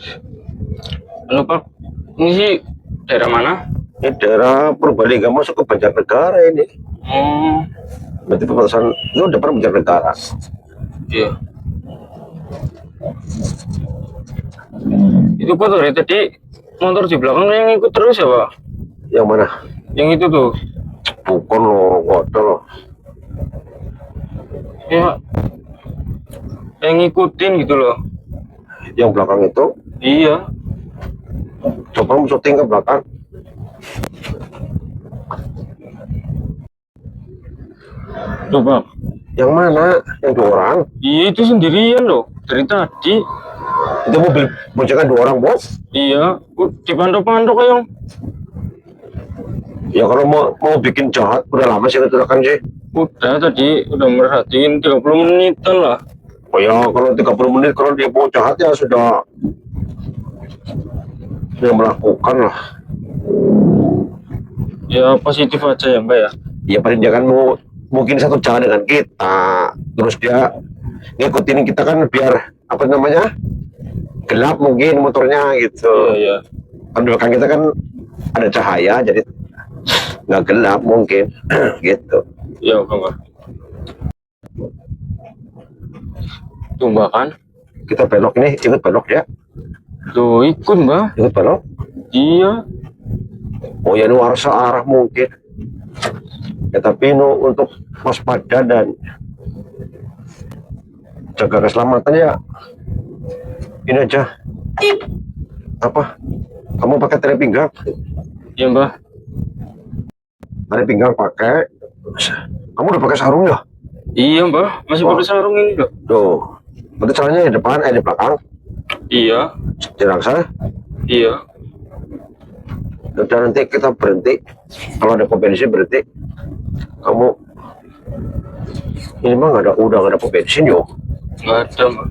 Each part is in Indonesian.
Halo Pak, ini sih daerah mana? Ini daerah Purbalingga masuk ke Banjarnegara ini. Oh, Berarti perbatasan itu udah pernah Banjarnegara. iya. Itu kok dari tadi motor di belakang yang ikut terus ya Pak? Yang mana? Yang itu tuh, Bukan loh, kotor loh. ya, yang ngikutin gitu loh. Yang belakang itu, Iya, coba kamu syuting ke belakang. coba. Yang mana? Yang dua orang. Iya itu sendirian loh, dari tadi. Itu mobil boncengan dua orang, bos. Iya, dipantau-pantau kayak. Ya kalau mau bikin jahat, udah lama sih kecelakaan sih. Udah tadi udah merhatiin 30 menitan lah. Oh ya, kalau 30 menit kalau dia mau jahat ya sudah melakukan lah. Ya positif aja ya Mbak ya. Ya paling dia kan mau mungkin satu jalan dengan kita, terus dia ngikutin kita kan biar apa namanya gelap mungkin motornya gitu. Iya, iya. Kan di belakang kita kan ada cahaya jadi nggak gelap mungkin gitu. Ya oke Mbak. Tuh Mbak kan, Kita belok nih, ikut belok ya, tuh ikut Mbak. ikut belok. Iya, Oh ya, nu harus searah mungkin. Ya tapi untuk waspada dan jaga keselamatan ya ini aja. Apa? Kamu pakai tali pinggang? iya Mbak. Tali pinggang pakai. Kamu udah pakai sarung ya? Iya Mbak, masih pakai sarung ini loh. Tuh. Berarti caranya di depan, di belakang. Iya, Di sana. iya. Udah nanti kita berhenti. Kalau ada pom bensin berhenti. Kamu ini mah udah nggak ada pom bensin yo. Nggak ada Mbak.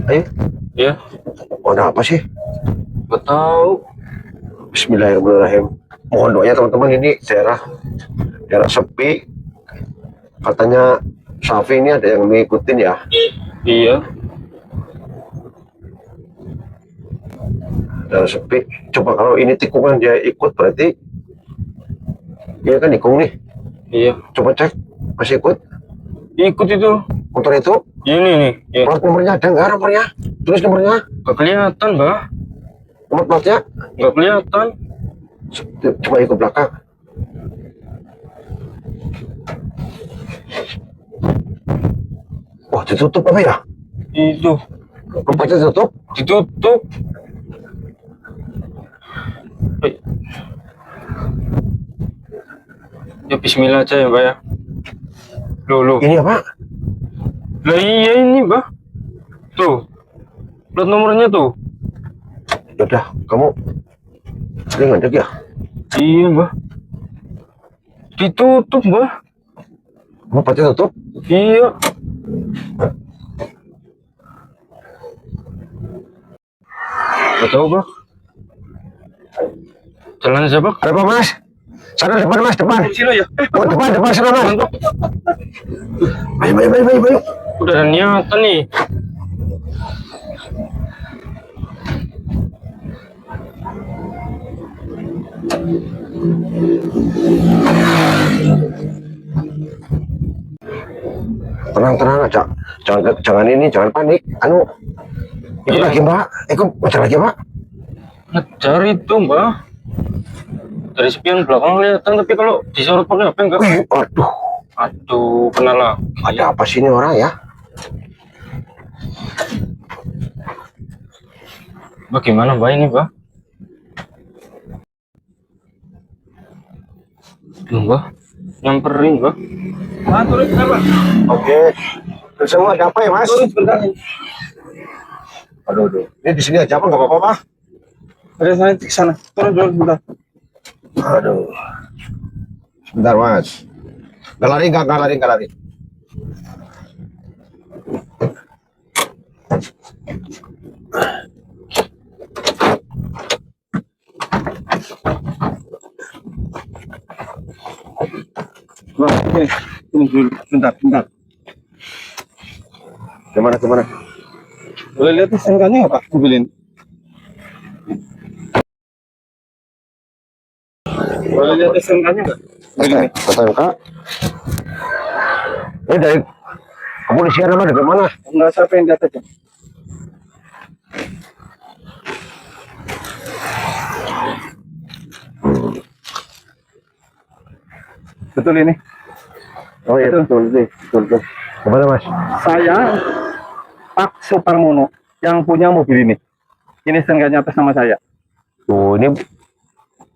Ayo, Ya, mau ada apa sih? nggak tahu. Bismillahirrahmanirrahim. Mohon doanya teman-teman, ini daerah sepi. Katanya Safi ini ada yang ngikutin ya. Iya, Daerah sepi. Coba kalau ini tikungan dia ikut berarti dia kan tikung nih. iya. Coba cek masih ikut Ikut itu. motor itu. Ini nih, ya. Plat nomornya ada nggak, nomornya? Tulis nomornya. Nggak kelihatan Mbak. Nomor platnya. Nggak kelihatan. Coba ikut belakang. Wah, ditutup apa ya? Itu Lompatnya ditutup. ditutup. Eh. Ya Bismillah aja ya Mbak ya. Loh. Ini apa? Lah iya ini Mbak. Tuh, plat nomornya tuh. Yaudah, kamu ini ngadek ya? Iya Mbak. Ditutup Mbak. Lompatnya tutup. Iya. Gak tahu Mbak. Jalan aja Mbak. Ada apa mas? Sana depan mas, depan. Sini ya. Oh, depan sana mas. Ayo. Udah ada niatan nih. Tenang aja. Jangan panik. Ikut Iya. lagi mbak. Ikut ngejar lagi mbak. Ngejar itu Mbak. Dari spion belakang kelihatan, tapi kalau disorot pakai HP enggak. Wih, aduh. Aduh, kena lah. Ada apa sih ini orang ya? Bagaimana Mbak ini Mbak? Loh, Mbak, nyamperin Mbak. Turun kenapa? Oke. Terus semua ada apa ya mas? Turun sebentar. Aduh. Ini di sini aja apa nggak apa-apa pak? Ada sana di sana. Turun sebentar. Aduh. Sebentar mas. Nggak lari. Bang, ini. Tunggu dulu. Bentar, bentar. Gimana? Boleh lihat SNK-nya nggak Pak? Mobil ini. Boleh lihat SNK-nya nggak? Mobil ini. STNK. Ini dari kepolisian apa dari mana? Nggak siapa yang lihat aja. Betul ini. Oh iya, betul. Gimana Mas? Saya Pak Suparmono yang punya mobil ini. Ini SNK-nya atas nama saya. Oh, ini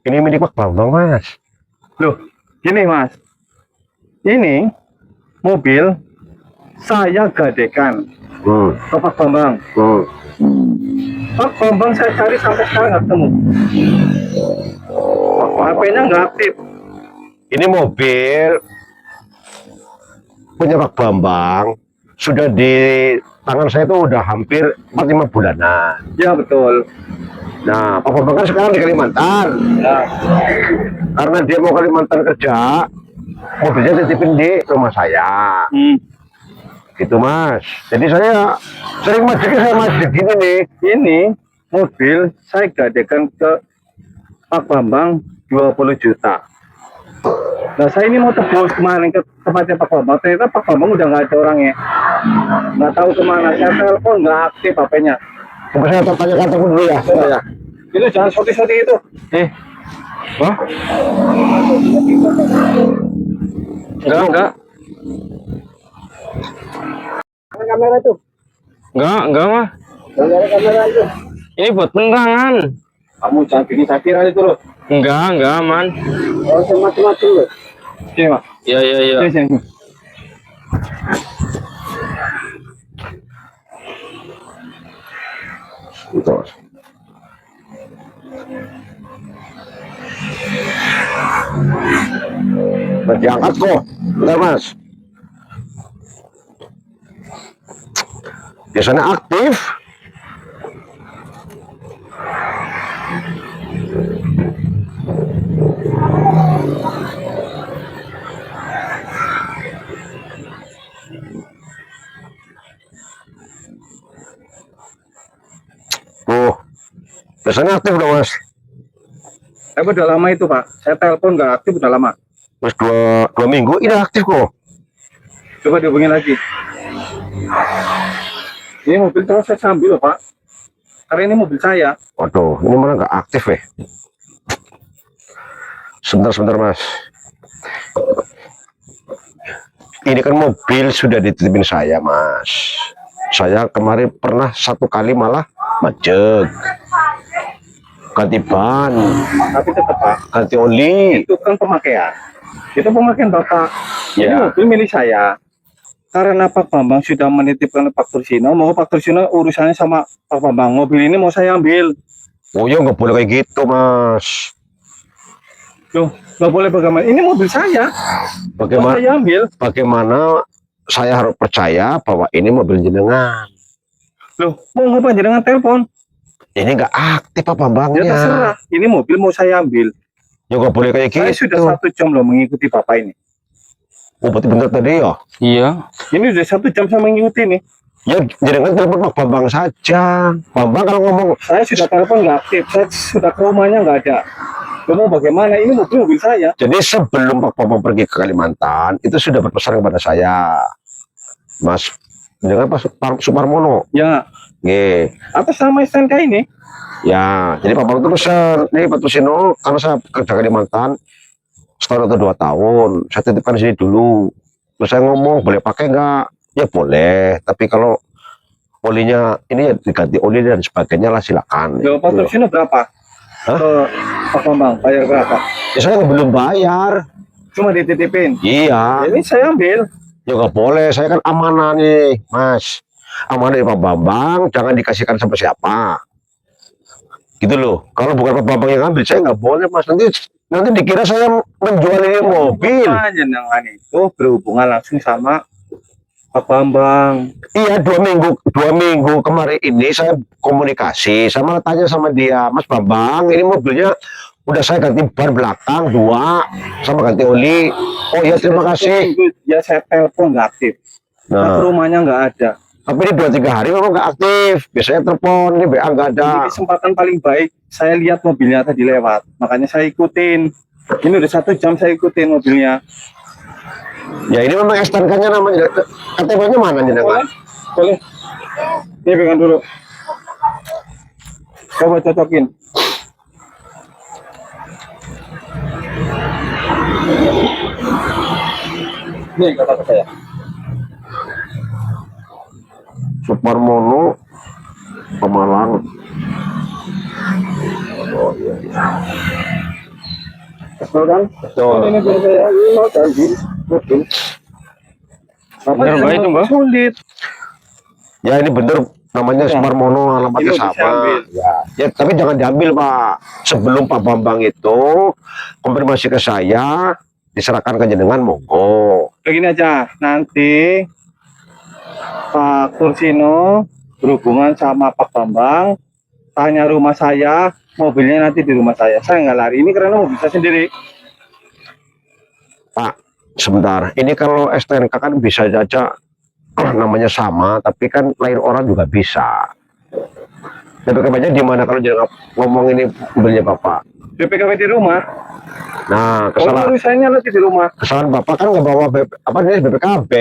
milik Pak Bambang Mas. Loh, gini Mas. Ini mobil saya gadekan ke Pak Bambang. Pak Bambang saya cari sampai sekarang nggak ketemu. HP-nya nggak aktif. Ini mobil punya Pak Bambang, sudah di tangan saya itu udah hampir 4-5 bulanan. Ya betul. Nah, Pak Bambang kan sekarang di Kalimantan. Ya. Karena dia mau Kalimantan kerja, mobilnya titipin di rumah saya. Gitu Mas. Jadi saya sering masjid gini nih. Ini mobil saya gadekan ke Pak Bambang 20 juta. Nah saya ini mau tebus kemarin ke tempatnya Pak Bambang. Ternyata Pak Bambang udah nggak ada orangnya. Nggak tahu kemana. Saya telepon nggak aktif HP-nya. Coba saya tanyakan telepon dulu ya. Saya. Itu jangan shoti-shoti itu. Wah? Enggak. Ada kamera itu. Enggak mah. Ada kamera itu. Ini buat penerangan. Kamu jangan bikin saya viral itu loh. Enggak aman. Oh, macam-macam loh. Sini Pak. Iya. Sini. Gitu. Nah, diangkat kok. Bentar Mas. Biasanya aktif. Tuh. Biasanya aktif dong Mas. Tapi udah lama itu Pak. Saya telepon nggak aktif udah lama. Mas dua minggu ini aktif kok. Coba dihubungin lagi. Ini mobil terus saya sambil loh Pak. Karena ini mobil saya. Waduh, ini malah nggak aktif ya. Sebentar Mas. Ini kan mobil sudah dititipin saya Mas. Saya kemarin pernah 1 kali malah macet. Ganti ban, Tapi tetap Pak. ganti oli. Itu kan pemakaian. Itu pemakaian Bapak. Ini Ya. mobil milik saya. Karena Pak Bambang sudah menitipkan Pak Tursino, mau Pak Tursino urusannya sama Pak Bambang. Mobil ini mau saya ambil. Oh ya nggak boleh kayak gitu Mas. Loh, nggak boleh bagaimana? Ini mobil saya. Mau Bagaimana? saya ambil. Bagaimana saya harus percaya bahwa ini mobil jenengan? Loh, mau ngapain jangan telepon? Ini nggak aktif Pak Ya Bambangnya. terserah. Ini mobil mau saya ambil. Ya nggak boleh kayak Saya gitu. sudah 1 jam loh mengikuti Bapak ini. Oh berarti bener tadi ya? Iya. Ini udah 1 jam saya mengikuti nih. Ya jenengan telepon Pak Bambang saja. Bambang kalau ngomong, Saya sudah telepon nggak aktif. Saya sudah ke rumahnya nggak ada. Lo mau bagaimana? Ini mobil saya. jadi sebelum Pak Bambang pergi ke Kalimantan, itu sudah berpesan kepada saya, Mas, dengan Pak Suparmono. Ya, Nggih. atas nama SNK ini. Ya, jadi Pak Bambang itu pesan, nih Pak Tursino, karena saya kerja Kalimantan setahun atau 2 tahun, saya titipkan di sini dulu. Terus saya ngomong, boleh pakai nggak? Ya boleh, tapi kalau olinya ini ya diganti oli dan sebagainya lah silakan. Loh, Pak Gitu. Tursino berapa? Hah? Ke Pak Bambang, bayar berapa? Ya saya belum bayar. Cuma dititipin. Iya. Ini saya ambil. Ya nggak boleh, saya kan amanah nih, Mas. Amanah dari Pak Bambang, jangan dikasihkan sama siapa. Gitu loh. Kalau bukan Pak Bambang yang ambil, saya nggak boleh, Mas. Nanti dikira saya menjual ini mobil. Jenengan itu berhubungan langsung sama Pak Bambang. Iya, 2 minggu kemarin ini saya komunikasi sama tanya sama dia, Mas Bambang, ini mobilnya udah saya ganti ban belakang 2 sama ganti oli. Oh ya, terima kasih. Ya saya telepon nggak aktif. Nah, Nah, rumahnya nggak ada. tapi ini 2-3 hari memang nggak aktif. Biasanya telepon, ini BA nggak ada. Ini kesempatan paling baik. Saya lihat mobilnya tadi lewat, makanya saya ikutin. Ini udah 1 jam saya ikutin mobilnya. Ya ini memang STNK-nya namanya. KTP-nya mana nih, Boleh? Boleh. Ini pegang dulu. Coba cocokin. Ini kata saya. Suparmono Pemalang. Betul kan? Betul. Ini punya saya. Mau janji. Betul. Bener, Mbak, itu, Mbak. Sulit. Ya ini bener namanya Ya. Sumarmono, alamatnya Ini bisa sama. ambil. Ya, tapi jangan diambil Pak. Sebelum Pak Bambang itu konfirmasi ke saya, diserahkan ke jenengan monggo. Begini aja, nanti Pak Tursino berhubungan sama Pak Bambang, tanya rumah saya, mobilnya nanti di rumah saya. Saya nggak lari ini karena mobil saya sendiri. Pak, sebentar. Ini kalau STNK kan bisa saja namanya sama, tapi kan lain orang juga bisa. BPKB-nya di mana kalau jangan ngomong ini mobilnya Bapak? BPKB di rumah. Nah, Oh, urusannya nanti di rumah. kesalahan Bapak kan nggak bawa apa ini BPKB.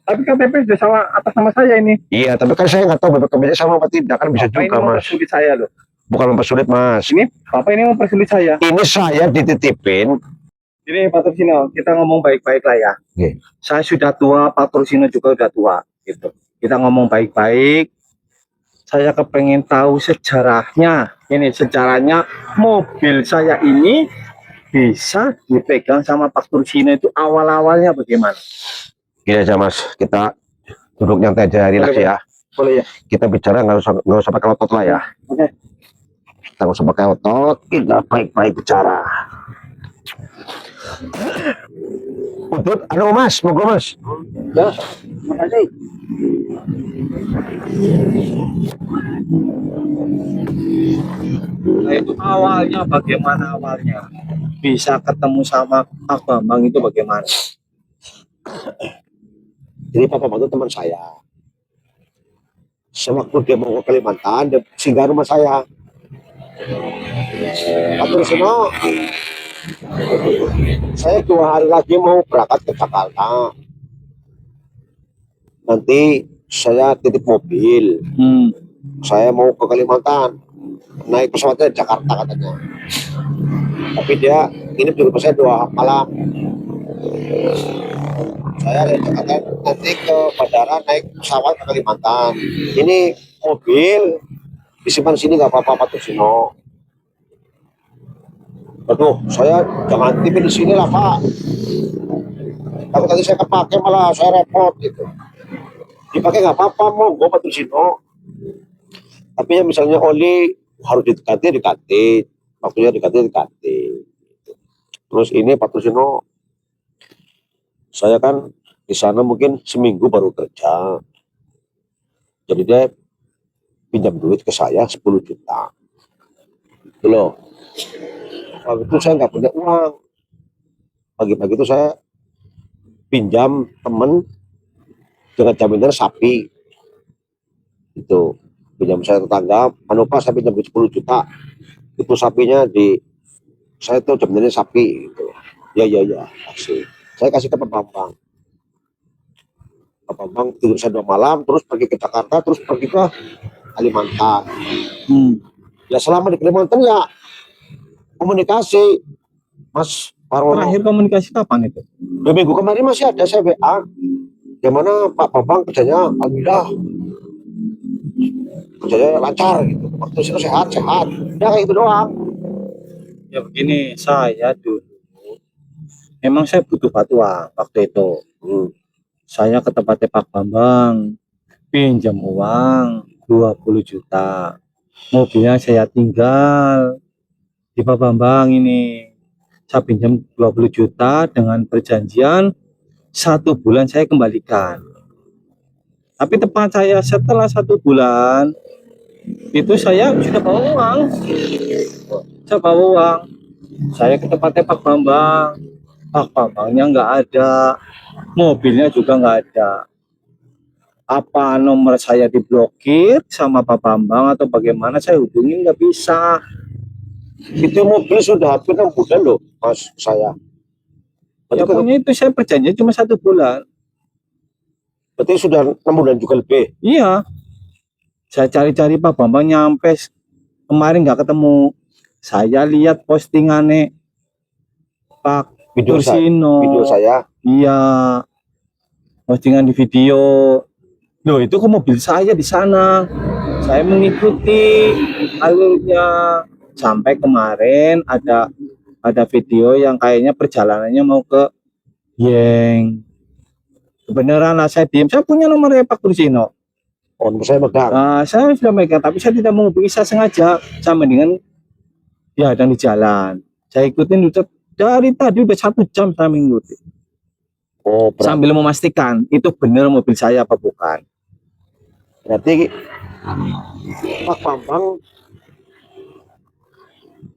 Tapi KTP sudah sama atas nama saya ini. Iya, tapi kan saya nggak tahu BPKB-nya sama apa tidak, kan bisa Bapak ini juga Mas. mempersulit saya loh. Bukan mempersulit Mas. Ini Bapak ini mempersulit saya. Ini saya dititipin. Ini Pak Tursino, kita ngomong baik-baik lah ya. Oke. Saya sudah tua, Pak Tursino juga udah tua. Gitu. Kita ngomong baik-baik. Saya kepengen tahu sejarahnya. Ini sejarahnya mobil saya ini bisa dipegang sama Pak Tursino itu awal-awalnya bagaimana? Gini aja Mas, kita duduk nyantai aja, relax Boleh, ya. Boleh ya? Kita bicara nggak usah pakai otot lah ya. Oke. Kita nggak usah pakai otot, kita baik-baik bicara. Untuk, anu Mas, monggo Mas. Ya, makasih. Nah itu awalnya bagaimana awalnya? Bisa ketemu sama Pak Bambang itu bagaimana? Jadi Pak Bambang itu teman saya. Sewaktu dia mau ke Kalimantan, dia singgah rumah saya. Pak Tursino, saya 2 hari lagi mau berangkat ke Jakarta. Nanti saya titip mobil. Saya mau ke Kalimantan. Naik pesawatnya di Jakarta katanya. Tapi dia nginep di rumah saya 2 malam. Saya dari Jakarta nanti ke bandara naik pesawat ke Kalimantan. Ini mobil disimpan sini nggak apa-apa Pak Tursino. Aduh, saya jangan tipin di sini lah Pak. Tapi tadi saya kepake malah saya repot gitu. Dipakai nggak apa-apa, monggo Pak Tursino. Tapi ya misalnya oli harus diganti, waktunya diganti. Terus ini Pak Tursino, saya kan di sana mungkin seminggu baru kerja. Jadi dia pinjam duit ke saya 10 juta. Itu loh. Waktu itu saya nggak punya uang. Pagi-pagi itu saya pinjam temen dengan jaminan sapi. Itu pinjam saya tetangga, Pak saya pinjam 10 juta. Itu sapinya saya tuh jaminannya sapi gitu. Ya, kasih. Saya kasih ke Pak Bambang. Pak Bambang tidur saya 2 malam, terus pergi ke Jakarta, terus pergi ke Kalimantan. Ya selama di Kalimantan ya komunikasi, Mas Parwono. Terakhir komunikasi kapan itu? 2 minggu kemarin masih ada saya WA. Gimana Pak Bambang kerjanya? Alhamdulillah. Kerjanya lancar gitu. Waktu itu sehat. Ya kayak gitu doang. Ya begini, saya dulu memang saya butuh uang waktu itu. Saya ke tempatnya Pak Bambang, pinjam uang 20 juta. Mobilnya saya tinggal di Pak Bambang ini. Saya pinjam 20 juta dengan perjanjian 1 bulan saya kembalikan. Tapi tepat saya setelah 1 bulan itu saya sudah bawa uang. Saya bawa uang. Saya ke tempatnya Pak Bambang. Pak Bambangnya nggak ada, mobilnya juga nggak ada. Apa nomor saya diblokir sama Pak Bambang atau bagaimana, saya hubungin nggak bisa. Itu mobil sudah hampir 6 bulan loh, Mas saya. Ya Berarti, punya itu saya perjanjian cuma 1 bulan. berarti sudah 6 bulan juga lebih. Iya, saya cari-cari Pak Bambang nyampe kemarin nggak ketemu. Saya lihat postingannya Pak Video Tursino. saya. Iya, postingan di video. Loh, itu ke mobil saya di sana. Saya mengikuti alurnya sampai kemarin ada video yang kayaknya perjalanannya mau ke Yeng. Kebenaran lah, saya diem. Saya punya nomornya Pak Tursino. Oh, nomor saya megang. Nah, saya sudah megang, tapi saya tidak menghubungi. Saya sengaja. Saya mendingan ya dan di jalan. Saya ikutin udah dari tadi udah 1 jam saya mengikuti. Oh, Sambil memastikan itu benar mobil saya apa bukan. berarti Pak Bambang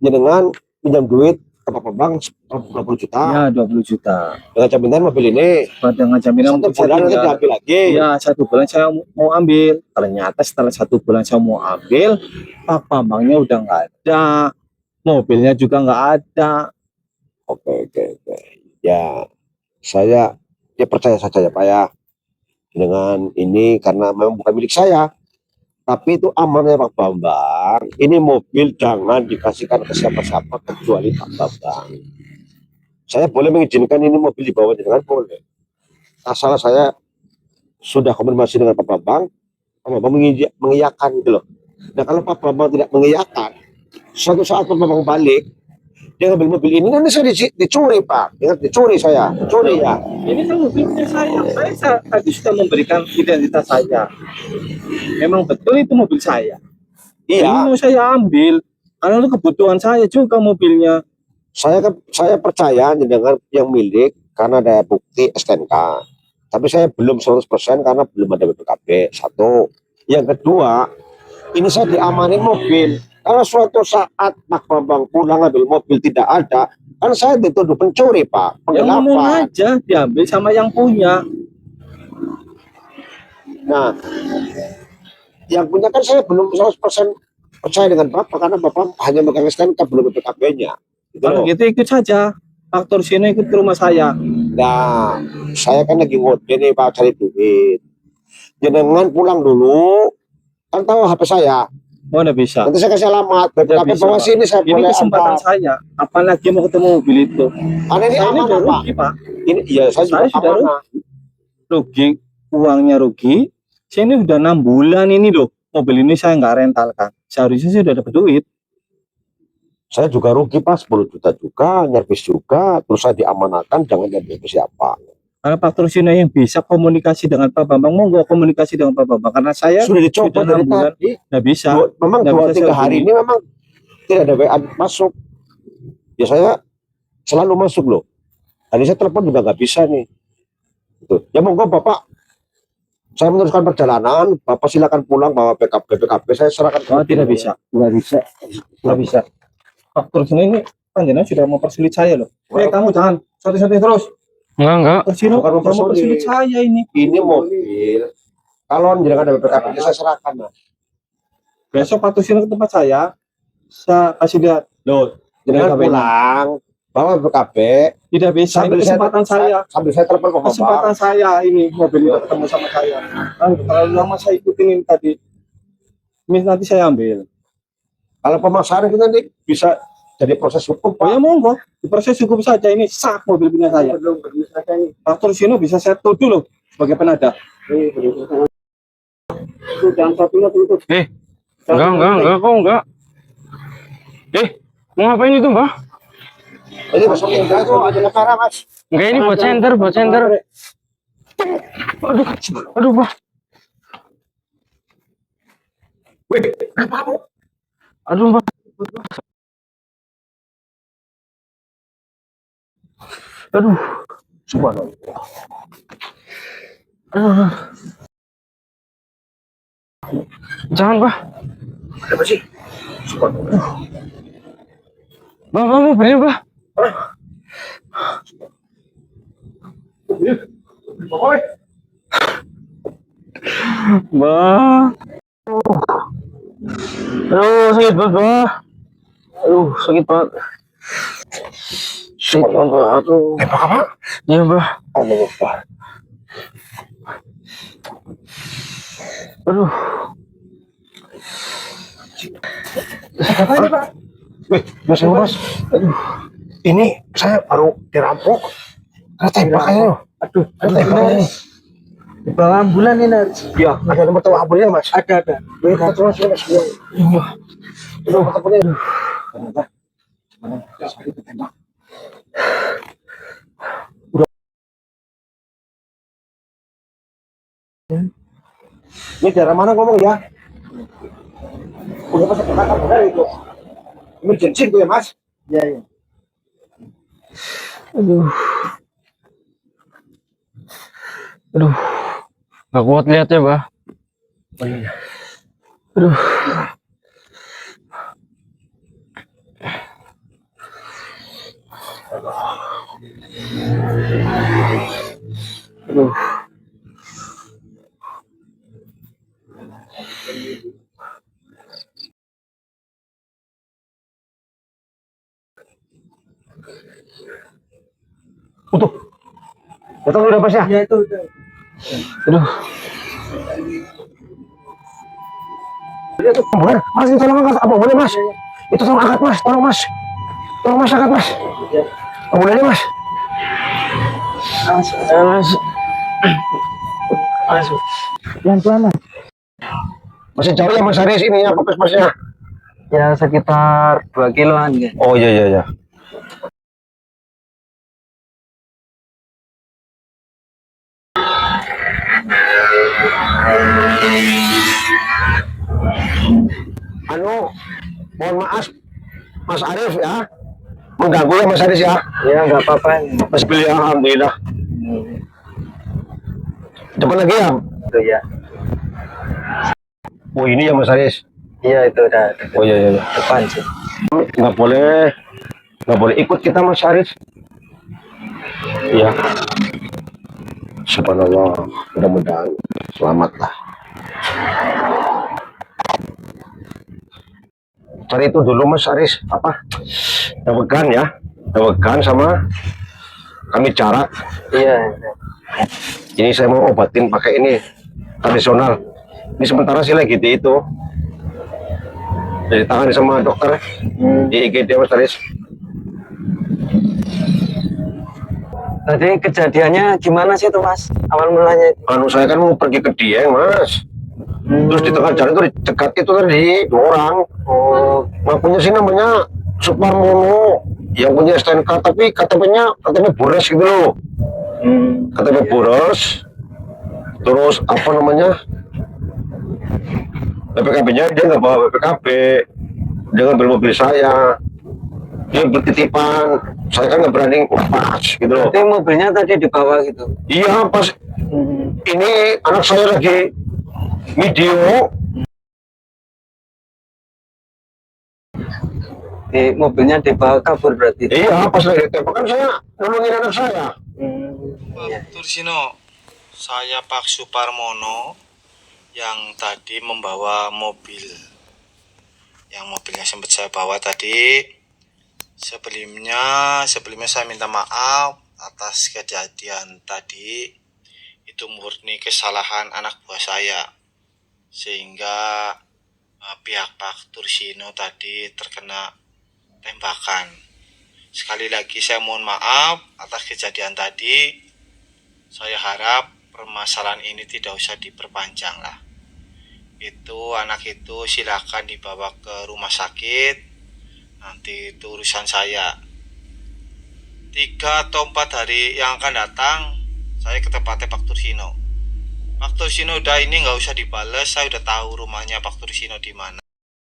jenengan pinjam duit ke Pak Bambang 20 juta. Ya 20 juta. Dengan jaminan mobil ini Dengan jaminan 1 mobil saya bulan nanti tinggal. diambil lagi. Ya 1 bulan saya mau ambil. Ternyata setelah 1 bulan saya mau ambil, Pak Bambangnya udah nggak ada, mobilnya juga nggak ada. Oke. Ya, saya ya percaya saja ya Pak ya. Dengan ini karena memang bukan milik saya. Tapi itu amannya Pak Bambang. Ini mobil jangan dikasihkan ke siapa-siapa kecuali Pak Bambang. Saya boleh mengizinkan ini mobil dibawa dengan boleh. Asal saya sudah komunikasi dengan Pak Bambang mengiyakan gitu loh. Nah kalau Pak Bambang tidak mengiyakan, suatu saat Pak Bambang balik, dia ngambil mobil ini, nanti saya dicuri Pak. Ingat, dicuri saya, curi ya. Ini kan mobilnya saya. Saya tadi sudah memberikan identitas saya. Memang betul itu mobil saya. Ini Iya, mau saya ambil karena itu kebutuhan saya juga mobilnya. saya percaya dengan yang milik karena ada bukti STNK. Tapi saya belum 100% karena belum ada BPKB. Satu. Yang kedua, ini saya diamanin mobil. Kalau suatu saat Pak Bambang pulang ambil mobil tidak ada, kan saya dituduh pencuri Pak, Yang ngomong penggelapan. aja diambil sama yang punya. Nah, yang punya kan saya belum 100% percaya dengan Bapak karena Bapak hanya megang STNK belum BPKB-nya. Gitu Kalau loh. gitu ikut saja. Faktor sini ikut ke rumah saya. Nah, saya kan lagi ngode nih Pak cari duit. Jenengan pulang dulu, kan tahu HP saya. Oh, nggak bisa. Nanti saya kasih alamat BPKB bisa, bawa Pak. sini saya Ini boleh kesempatan antar. saya. Apalagi mau ketemu mobil itu. Karena ini Saya ini amanah udah Pak. rugi, Pak. Ini iya saya juga Saya sudah amanah. Rugi, uangnya rugi. Saya ini udah 6 bulan ini loh. Mobil ini saya nggak rentalkan. Seharusnya saya udah dapat duit. Saya juga rugi Pak 10 juta juga, nyervis juga, terus saya diamanahkan jangan jadi ke siapa. Karena Pak Tursino yang bisa komunikasi dengan Pak Bambang, mau nggak komunikasi dengan Pak Bambang? Karena saya Sudah dicoba sudah 6 dari bulan, tadi. nggak bisa. Memang Nggak bisa 2-3 saya hari hubungi. ini memang tidak ada WA masuk. Ya saya selalu masuk loh. Hari saya telepon juga nggak bisa nih. Gitu. Ya monggo Bapak, saya meneruskan perjalanan. Bapak silakan pulang bawa BPKB. Saya serahkan. Oh, tidak bisa. Nggak bisa. Nggak bisa. Pak Tursino ini panjenengan sudah mempersulit saya loh. Kamu jangan satu-satunya terus. Enggak. Tursino Bukan sudah mempersulit mempersulit. saya ini. Ini mobil. Kalau jangan ada BPKB saya serahkan. Mas. Besok Pak Tursino ke tempat saya kasih lihat. Loh, Jangan BPKB-nya. pulang bawa BPKB. Tidak bisa, ini kesempatan saya. Sambil saya telepon ke Bapak. Kesempatan saya ini mobil itu ketemu sama saya. Terlalu lama saya ikutin ini tadi. Ini nanti saya ambil. Kalau pemasaran kita nanti bisa jadi proses hukum Oh Pak. ya monggo, di proses hukum saja ini sak mobil punya saya. Pak Tursino bisa saya tuduh loh sebagai penada. Jangan satunya itu. Enggak, kok enggak. Mau ngapain itu, Mbak? Jadi besok itu ada negara Mas. Enggak, ini buat center. Aduh, Mbak. Aduh, Mbak. Aduh. Subhanallah. Aduh. Jangan, Pak. Apa sih? Pak, mobilnya, Pak. Bah. Aduh, sakit banget, Bah. Aduh, sakit banget. Sakit banget, Bah. Aduh. Apa? Iya, Bah. Allah Akbar. Aduh. Apa ini, Pak? Mas. Aduh. Ini saya baru dirampok. Ada tembakannya loh. Aduh, Ada tembakannya. di bawah ambulan ini. Iya, ada nomor tahu abulnya, Mas. Ada. Kita terus, Mas. Iya. Aduh, ketemu nih. Mana? Sekali ketembak. Ini daerah mana ngomong ya? Udah pas kebakar benar itu. Emergency gue ya, Mas. Iya. Aduh. Aduh. Gak kuat lihatnya, Bah. Aduh. Aduh. Utuh. Datang udah Mas ya? Iya itu udah. Aduh. Boleh, Mas, ini tolong angkat. Apa boleh, Mas? Itu tolong angkat, Mas. Tolong, Mas. Tolong, Mas, angkat, Mas. Apa boleh, Mas? Mas. Mas. Pelan-pelan Mas. Masih jauh ya, Mas Haris ini ya, Masnya. Ya sekitar 2 kiloan ya. Oh iya. Mohon maaf, Mas Arif ya, mengganggu ya Mas Haris ya. Ya nggak apa-apa. Mas Bil ya, alhamdulillah. Cepat lagi ya. Itu ya. Oh ini ya Mas Haris. Iya itu udah Oh iya. depan sih. Nggak boleh ikut kita Mas Haris. Iya. Subhanallah, mudah-mudahan selamat lah. Cari itu dulu Mas Haris, apa? Dawegan ya, dawegan sama kami cara. Iya. Ini saya mau obatin pakai ini tradisional. Ini sementara sih lagi di itu. Jadi tangani sama dokter di IGD Mas Haris. Tadi kejadiannya gimana sih tuh Mas? Awal mulanya itu. Anu saya kan mau pergi ke Dieng Mas. Terus di tengah jalan itu dicegat itu tadi 2 orang. Oh, Ngakunya sih namanya Suparmono, yang punya STNK tapi KTP-nya boros gitu loh. KTP boros. Terus apa namanya? BPKB-nya dia nggak bawa BPKB. Dia ngambil mobil saya. Dia bertitipan. Saya kan nggak berani lepas gitu loh. berarti mobilnya tadi dibawa gitu. Iya pas ini anak saya lagi video. Di mobilnya dibawa kabur berarti. Iya pas lagi ditembak kan saya nolongin anak saya. Pak Tursino, saya Pak Suparmono yang tadi membawa mobil. Yang mobilnya sempat saya bawa tadi. Sebelumnya saya minta maaf atas kejadian tadi. Itu murni kesalahan anak buah saya. Sehingga pihak Pak Tursino tadi terkena tembakan. Sekali lagi saya mohon maaf atas kejadian tadi. Saya harap permasalahan ini tidak usah diperpanjang lah. Itu anak itu silakan dibawa ke rumah sakit. Nanti itu urusan saya. 3 atau 4 hari yang akan datang saya ke tempatnya Pak Tursino. Pak Tursino udah ini nggak usah dibales. Saya udah tahu rumahnya Pak Tursino di mana.